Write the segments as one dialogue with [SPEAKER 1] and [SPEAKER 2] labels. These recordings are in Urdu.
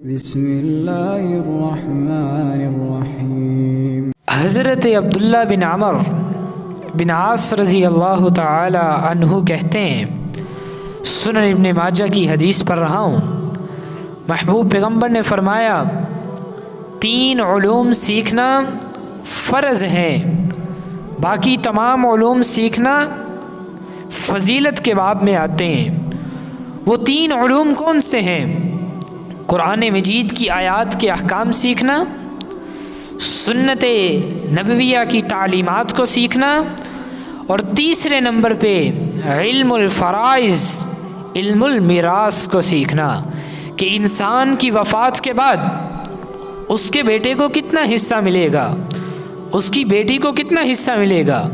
[SPEAKER 1] بسم اللہ الرحمن الرحیم۔
[SPEAKER 2] حضرت عبداللہ بن عمر بن عاص رضی اللہ تعالی عنہ کہتے ہیں، سنن ابن ماجہ کی حدیث پڑھ رہا ہوں، محبوب پیغمبر نے فرمایا 3 علوم سیکھنا فرض ہے، باقی تمام علوم سیکھنا فضیلت کے باب میں آتے ہیں۔ وہ 3 علوم کون سے ہیں؟ قرآن مجید کی آیات کے احکام سیکھنا، سنت نبویہ کی تعلیمات کو سیکھنا، اور تیسرے نمبر پہ علم الفرائض، علم المیراث کو سیکھنا کہ انسان کی وفات کے بعد اس کے بیٹے کو کتنا حصہ ملے گا، اس کی بیٹی کو کتنا حصہ ملے گا،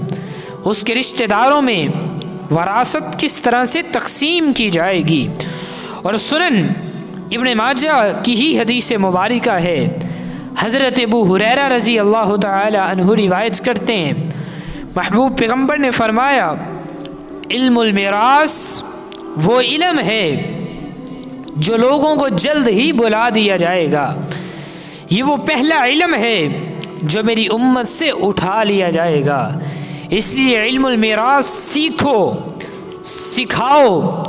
[SPEAKER 2] اس کے رشتہ داروں میں وراثت کس طرح سے تقسیم کی جائے گی۔ اور سنن ابن ماجہ کی ہی حدیث مبارکہ ہے، حضرت ابو ہریرہ رضی اللہ تعالی عنہ روایت کرتے ہیں، محبوب پیغمبر نے فرمایا علم المیراث وہ علم ہے جو لوگوں کو جلد ہی بلا دیا جائے گا، یہ وہ پہلا علم ہے جو میری امت سے اٹھا لیا جائے گا، اس لیے علم المیراث سیکھو، سکھاؤ،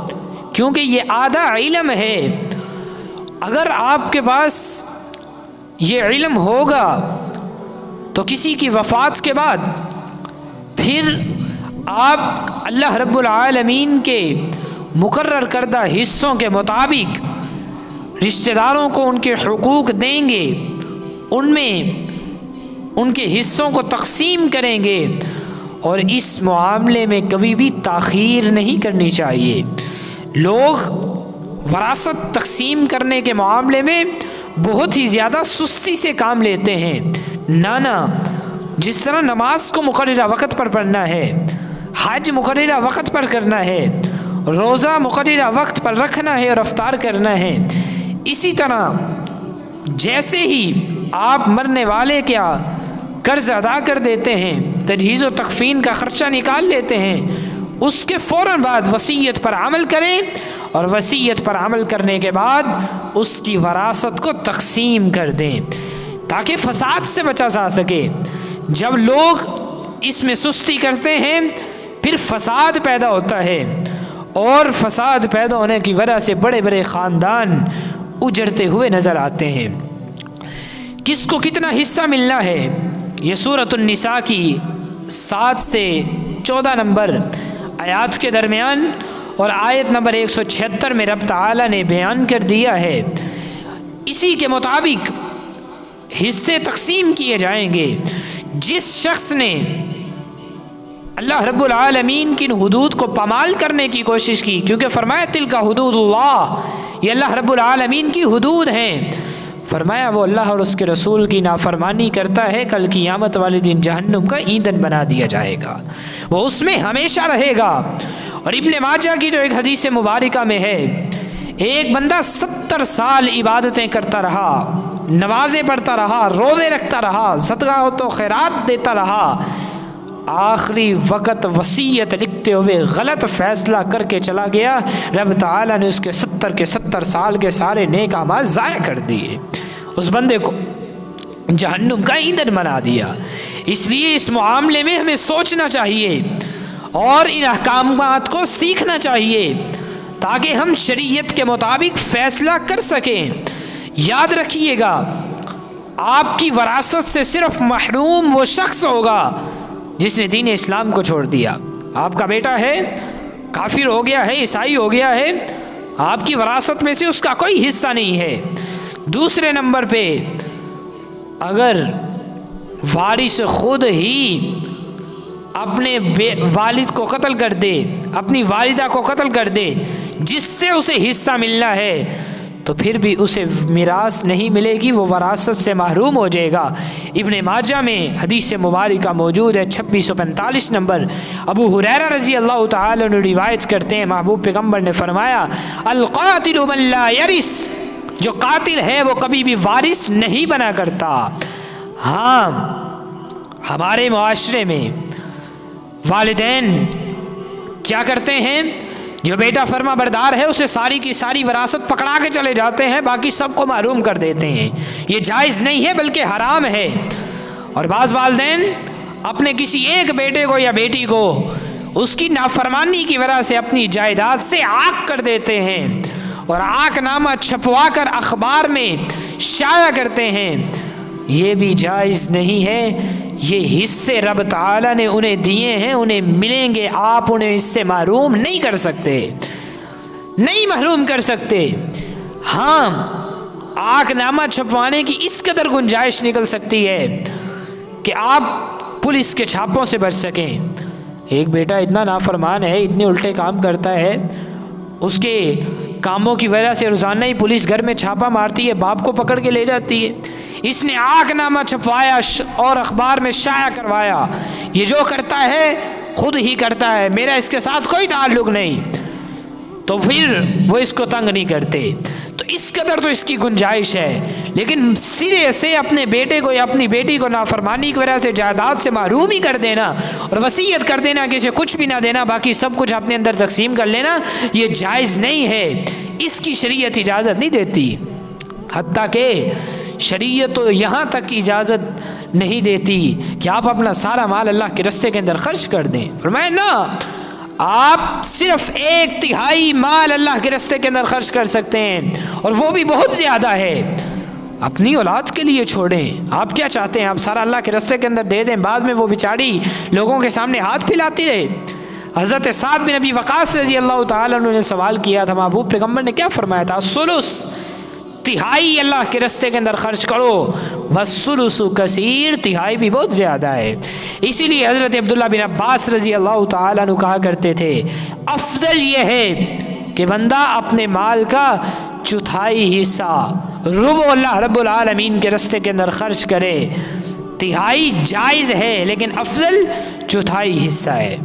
[SPEAKER 2] کیونکہ یہ آدھا علم ہے۔ اگر آپ کے پاس یہ علم ہوگا تو کسی کی وفات کے بعد پھر آپ اللہ رب العالمین کے مقرر کردہ حصوں کے مطابق رشتہ داروں کو ان کے حقوق دیں گے، ان میں ان کے حصوں کو تقسیم کریں گے، اور اس معاملے میں کبھی بھی تاخیر نہیں کرنی چاہیے۔ لوگ وراثت تقسیم کرنے کے معاملے میں بہت ہی زیادہ سستی سے کام لیتے ہیں۔ نانا، جس طرح نماز کو مقررہ وقت پر پڑھنا ہے، حج مقررہ وقت پر کرنا ہے، روزہ مقررہ وقت پر رکھنا ہے اور افطار کرنا ہے، اسی طرح جیسے ہی آپ مرنے والے کیا قرض ادا کر دیتے ہیں، تجہیز و تکفین کا خرچہ نکال لیتے ہیں، اس کے فوراً بعد وصیت پر عمل کریں، اور وصیت پر عمل کرنے کے بعد اس کی وراثت کو تقسیم کر دیں تاکہ فساد سے بچا جا سکے۔ جب لوگ اس میں سستی کرتے ہیں پھر فساد پیدا ہوتا ہے، اور فساد پیدا ہونے کی وجہ سے بڑے بڑے خاندان اجڑتے ہوئے نظر آتے ہیں۔ کس کو کتنا حصہ ملنا ہے، یہ سورۃ النساء کی 7 سے 14 نمبر آیات کے درمیان اور آیت نمبر 176 میں رب تعالی نے بیان کر دیا ہے۔ اسی کے مطابق حصے تقسیم کیے جائیں گے۔ جس شخص نے اللہ رب العالمین کی حدود کو پامال کرنے کی کوشش کی، کیونکہ فرمایا تلک حدود اللہ، یہ اللہ رب العالمین کی حدود ہیں، فرمایا وہ اللہ اور اس کے رسول کی نافرمانی کرتا ہے، کل قیامت والے دن جہنم کا ایندھن بنا دیا جائے گا، وہ اس میں ہمیشہ رہے گا۔ اور ابن ماجہ کی جو ایک حدیث مبارکہ میں ہے، ایک بندہ 70 سال عبادتیں کرتا رہا، نمازیں پڑھتا رہا، روزے رکھتا رہا، صدقہ و خیرات دیتا رہا، آخری وقت وصیت لکھتے ہوئے غلط فیصلہ کر کے چلا گیا، رب تعالیٰ نے اس کے 70 سال کے سارے نیک اعمال ضائع کر دیے، اس بندے کو جہنم کا ایندھن بنا دیا۔ اس لیے اس معاملے میں ہمیں سوچنا چاہیے اور ان احکامات کو سیکھنا چاہیے تاکہ ہم شریعت کے مطابق فیصلہ کر سکیں۔ یاد رکھیے گا، آپ کی وراثت سے صرف محروم وہ شخص ہوگا جس نے دین اسلام کو چھوڑ دیا۔ آپ کا بیٹا ہے، کافر ہو گیا ہے، عیسائی ہو گیا ہے، آپ کی وراثت میں سے اس کا کوئی حصہ نہیں ہے۔ دوسرے نمبر پہ اگر وارث خود ہی اپنے والد کو قتل کر دے، اپنی والدہ کو قتل کر دے جس سے اسے حصہ ملنا ہے، تو پھر بھی اسے میراث نہیں ملے گی، وہ وراثت سے محروم ہو جائے گا۔ ابن ماجہ میں حدیث مبارکہ موجود ہے 2645 نمبر، ابو ہریرہ رضی اللہ تعالی عنہ روایت کرتے ہیں، محبوب پیغمبر نے فرمایا القاتل من لا یرث، جو قاتل ہے وہ کبھی بھی وارث نہیں بنا کرتا۔ ہاں، ہمارے معاشرے میں والدین کیا کرتے ہیں، جو بیٹا فرما بردار ہے اسے ساری کی ساری وراثت پکڑا کے چلے جاتے ہیں، باقی سب کو محروم کر دیتے ہیں۔ یہ جائز نہیں ہے بلکہ حرام ہے۔ اور بعض والدین اپنے کسی ایک بیٹے کو یا بیٹی کو اس کی نافرمانی کی وجہ سے اپنی جائیداد سے عاق کر دیتے ہیں اور عاق نامہ چھپوا کر اخبار میں شائع کرتے ہیں۔ یہ بھی جائز نہیں ہے۔ یہ حصے رب تعالیٰ نے انہیں دیے ہیں، انہیں ملیں گے، آپ انہیں اس سے محروم نہیں کر سکتے، نہیں محروم کر سکتے۔ ہاں، عاق نامہ چھپوانے کی اس قدر گنجائش نکل سکتی ہے کہ آپ پولیس کے چھاپوں سے بچ سکیں۔ ایک بیٹا اتنا نافرمان ہے، اتنے الٹے کام کرتا ہے، اس کے کاموں کی وجہ سے روزانہ ہی پولیس گھر میں چھاپا مارتی ہے، باپ کو پکڑ کے لے جاتی ہے۔ اس نے عاق نامہ چھپوایا اور اخبار میں شائع کروایا، یہ جو کرتا ہے خود ہی کرتا ہے، میرا اس کے ساتھ کوئی تعلق نہیں، تو پھر وہ اس کو تنگ نہیں کرتے۔ تو اس قدر تو اس کی گنجائش ہے، لیکن سرے سے اپنے بیٹے کو یا اپنی بیٹی کو نافرمانی کی وجہ سے جائیداد سے محروم ہی کر دینا اور وصیت کر دینا کہ اسے کچھ بھی نہ دینا، باقی سب کچھ اپنے اندر تقسیم کر لینا، یہ جائز نہیں ہے، اس کی شریعت اجازت نہیں دیتی۔ حتیٰ کہ شریعت تو یہاں تک اجازت نہیں دیتی کہ آپ اپنا سارا مال اللہ کے راستے کے اندر خرچ کر دیں۔ فرمایا نا، آپ صرف 1/3 مال اللہ کے راستے کے اندر خرچ کر سکتے ہیں، اور وہ بھی بہت زیادہ ہے۔ اپنی اولاد کے لیے چھوڑیں، آپ کیا چاہتے ہیں آپ سارا اللہ کے راستے کے اندر دے دیں، بعد میں وہ بیچاری لوگوں کے سامنے ہاتھ پھیلاتی رہے۔ حضرت سعد بن ابی وقاص رضی اللہ تعالیٰ عنہ نے سوال کیا تھا، محبوب پیغمبر نے کیا فرمایا تھا؟ الثلث، 1/3 اللہ کے راستے کے اندر خرچ کرو، والثلث کثیر، 1/3 بھی بہت زیادہ ہے۔ اسی لیے حضرت عبداللہ بن عباس رضی اللہ تعالیٰ عنہ کہا کرتے تھے، افضل یہ ہے کہ بندہ اپنے مال کا 1/4 حصہ ربع اللہ رب العالمین کے راستے کے اندر خرچ کرے۔ 1/3 جائز ہے لیکن افضل 1/4 حصہ ہے۔